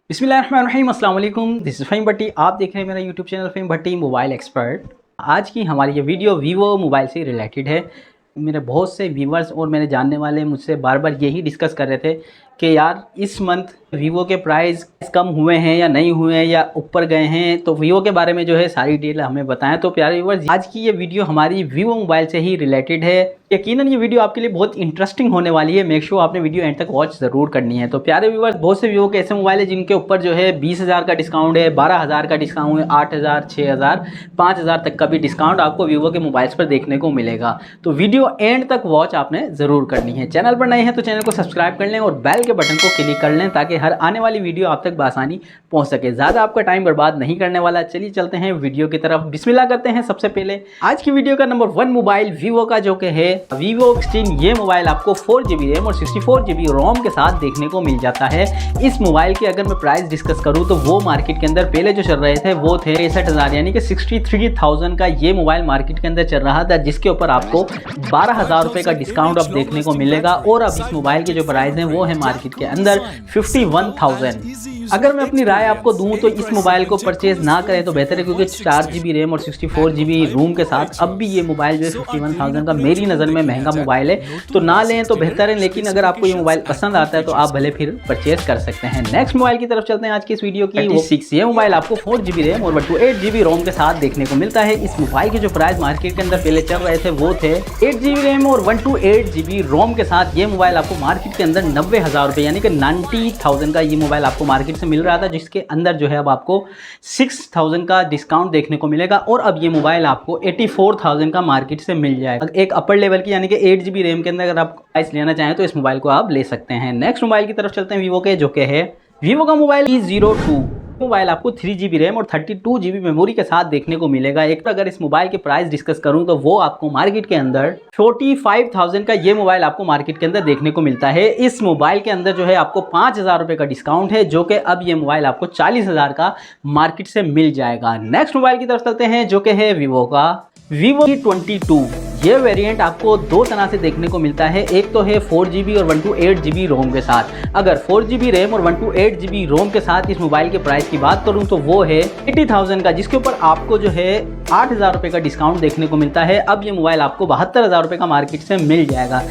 बिस्मिल्लाहिर्रहमानिर्रहीम, अस्सलाम वालेकुम। दिस इज़ फ़हीम भट्टी। आप देख रहे हैं मेरा यूट्यूब चैनल फ़हीम भट्टी मोबाइल एक्सपर्ट। आज की हमारी ये वीडियो वीवो मोबाइल से रिलेटेड है। मेरे बहुत से व्यूवर्स और मेरे जानने वाले मुझसे बार बार यही डिस्कस कर रहे थे कि यार इस मंथ वीवो के प्राइस कम हुए हैं या नहीं हुए हैं या ऊपर गए हैं, तो वीवो के बारे में जो है सारी डिटेल हमें बताएं। तो प्यारे व्यूवर्स, आज की ये वीडियो हमारी वीवो मोबाइल से ही रिलेटेड है। यकीनन ये वीडियो आपके लिए बहुत इंटरेस्टिंग होने वाली है। मेक श्योर आपने वीडियो एंड तक वॉच ज़रूर करनी है। तो प्यारे व्यूवर्स, बहुत से वीवो के ऐसे मोबाइल है जिनके ऊपर जो है 20,000 का डिस्काउंट है, 12,000 का डिस्काउंट है, 8,000, 6,000, 5,000 तक का भी डिस्काउंट आपको वीवो के मोबाइल्स पर देखने को मिलेगा। तो वीडियो एंड तक वॉच आपने ज़रूर करनी है। चैनल पर नए हैं तो चैनल को सब्सक्राइब कर लें और बेल के बटन को क्लिक कर लें ताकि हर आने वाली वीडियो आप तक बआसानी पहुंच सके। ज़्यादा आपका टाइम बर्बाद नहीं करने वाला। चलिए चलते हैं वीडियो की तरफ। बिस्मिल्लाह करते हैं। सबसे पहले आज की वीडियो का नंबर 1 मोबाइल वीवो का जो कि है वीवो X3। ये मोबाइल आपको 4GB रैम और 64GB रोम के साथ देखने को मिल जाता है। इस मोबाइल की अगर मैं प्राइस डिस्कस करूँ तो वो मार्केट के अंदर पहले जो चल रहे थे वो थे 63,000 यानी कि 63,000 का ये मोबाइल मार्केट के अंदर चल रहा था, जिसके ऊपर आपको 12,000 रुपये का डिस्काउंट अब देखने को मिलेगा। और अब इस मोबाइल के जो प्राइस हैं वो है मार्केट के अंदर 51,000। अगर मैं अपनी राय आपको दूं तो इस मोबाइल को परचेज ना करें तो बेहतर है, क्योंकि 4GB रैम और 64GB रोम के साथ अब भी ये मोबाइल जो है 51,000 का मेरी नज़र में महंगा मोबाइल है, तो ना लें तो बेहतर है। लेकिन अगर आपको ये मोबाइल पसंद आता है तो आप भले फिर परचेज कर सकते हैं। नेक्स्ट मोबाइल की तरफ चलते हैं आज की इस वीडियो की। वो 6 ये मोबाइल आपको 4GB रैम और 128GB रोम के साथ देखने को मिलता है। इस मोबाइल के जो प्राइस मार्केट के अंदर पहले चल रहे थे वो थे 8GB रैम और 128GB रोम के साथ। ये मोबाइल आपको मार्केट के अंदर 90,000 रुपये यानी कि 90,000 का ये मोबाइल आपको मार्केट से मिल रहा था, जिसके अंदर जो है अब आपको 6,000 का डिस्काउंट देखने को मिलेगा। और अब ये मोबाइल आपको 84,000 का मार्केट से मिल जाएगा। एक अपर लेवल की यानी कि 8GB रैम के अंदर अगर आप प्राइस लेना चाहें तो इस मोबाइल को आप ले सकते हैं। नेक्स्ट मोबाइल की तरफ चलते हैं वीवो के, जो कि है वीवो का मोबाइल E02। मोबाइल आपको 3GB रैम और 32GB मेमोरी के साथ देखने को मिलेगा। एक अगर इस मोबाइल की प्राइस डिस्कस करूं तो वो आपको मार्केट के अंदर 45,000 का ये मोबाइल आपको मार्केट के अंदर देखने को मिलता है। इस मोबाइल के अंदर जो है आपको 5,000 रुपये का डिस्काउंट है, जो कि अब ये मोबाइल आपको 40,000 का मार्केट से मिल जाएगा। नेक्स्ट मोबाइल की तरफ चलते हैं, जो कि है वीवो का वीवो E22। ये वेरिएंट आपको दो तरह से देखने को मिलता है। एक तो है 4GB और 128GB रोम के साथ। अगर 4GB रैम और 128GB रोम के साथ इस मोबाइल के प्राइस की बात करूं तो वो है 80,000 का, जिसके ऊपर आपको जो है 8,000 रुपये का डिस्काउंट देखने को मिलता है। अब ये मोबाइल आपको 72,000 रुपये का मार्केट से मिल जाएगा।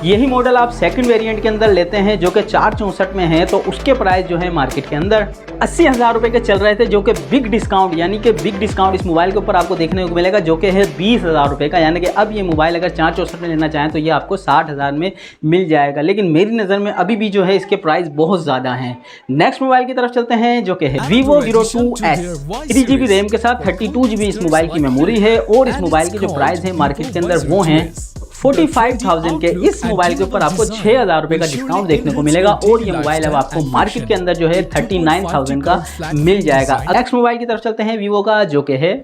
यही मॉडल आप सेकंड वेरिएंट के अंदर लेते हैं जो कि 464 में है, तो उसके प्राइस जो है मार्केट के अंदर 80,000 रुपये के चल रहे थे, जो कि बिग डिस्काउंट यानी कि बिग डिस्काउंट इस मोबाइल के ऊपर आपको देखने को मिलेगा, जो कि है 20,000 रुपये का। यानी कि अब ये मोबाइल अगर 464 में लेना चाहें तो ये आपको 60,000 में मिल जाएगा। लेकिन मेरी नज़र में अभी भी जो है इसके प्राइस बहुत ज़्यादा हैं। नेक्स्ट मोबाइल की तरफ चलते हैं, जो कि है Vivo O2S। 3GB रैम के साथ 32GB इस मोबाइल की मेमोरी है। और इस मोबाइल की जो प्राइस है मार्केट के अंदर वो हैं 45,000 के। इस मोबाइल के ऊपर आपको 6,000 रुपये का डिस्काउंट देखने को मिलेगा। और ये मोबाइल अब आपको मार्केट के अंदर जो है 39,000 का मिल जाएगा। नेक्स्ट मोबाइल की तरफ चलते हैं वीवो का, जो कि है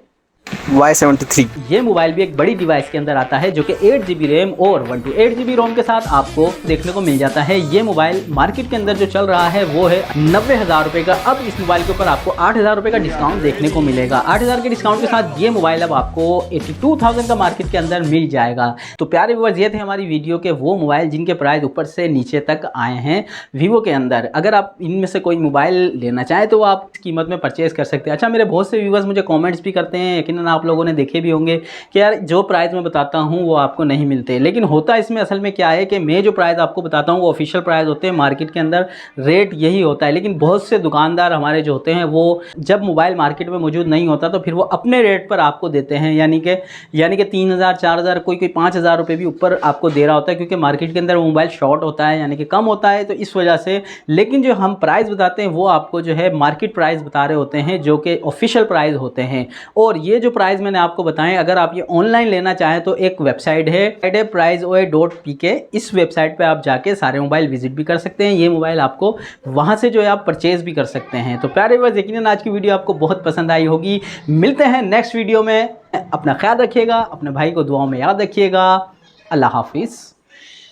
Y73। ये मोबाइल भी एक बड़ी डिवाइस के अंदर आता है, जो कि 8GB रैम और 128GB रोम के साथ आपको देखने को मिल जाता है। ये मोबाइल मार्केट के अंदर जो चल रहा है वो है 90,000 रुपये का। अब इस मोबाइल के ऊपर आपको 8,000 रुपये का डिस्काउंट देखने को मिलेगा। 8,000 के डिस्काउंट के साथ ये मोबाइल अब आपको 82,000 का मार्केट के अंदर मिल जाएगा। तो प्यारे व्यूअर्स, ये थे हमारी वीडियो के वो मोबाइल जिनके प्राइस ऊपर से नीचे तक आए हैं वीवो के अंदर। अगर आप इनमें से कोई मोबाइल लेना चाहें तो आप इस कीमत में परचेज कर सकते हैं। अच्छा, मेरे बहुत से व्यूअर्स मुझे कॉमेंट्स भी करते हैं, आप लोगों ने देखे भी होंगे कि यार जो प्राइस मैं बताता हूं वो आपको नहीं मिलते। लेकिन होता इसमें असल में क्या है कि मैं जो प्राइस आपको बताता हूं वो ऑफिशियल प्राइस होते हैं, मार्केट के अंदर रेट यही होता है। लेकिन बहुत से दुकानदार हमारे जो होते हैं वो जब मोबाइल मार्केट में मौजूद नहीं होता तो फिर वो अपने रेट पर आपको देते हैं, यानी कि 3,000 4,000 कोई 5,000 रुपये भी ऊपर आपको दे रहा होता है, क्योंकि मार्केट के अंदर वो मोबाइल शॉर्ट होता है यानी कि कम होता है, तो इस वजह से। लेकिन जो हम प्राइस बताते हैं वो आपको जो है मार्केट प्राइस बता रहे होते हैं, जो कि ऑफिशियल प्राइस होते हैं। और ये जो प्राइस मैंने आपको बताएं, अगर आप ये ऑनलाइन लेना चाहें तो एक वेबसाइट है priceoa.pk। इस वेबसाइट पे आप जाके सारे मोबाइल विजिट भी कर सकते हैं। ये मोबाइल आपको वहां से जो है आप परचेज भी कर सकते हैं। तो प्यारे व्यूअर्स, यकीनन आज की वीडियो आपको बहुत पसंद आई होगी। मिलते हैं नेक्स्ट वीडियो में। अपना ख्याल रखिएगा, अपने भाई को दुआओं में याद रखिएगा। अल्लाह हाफिज़।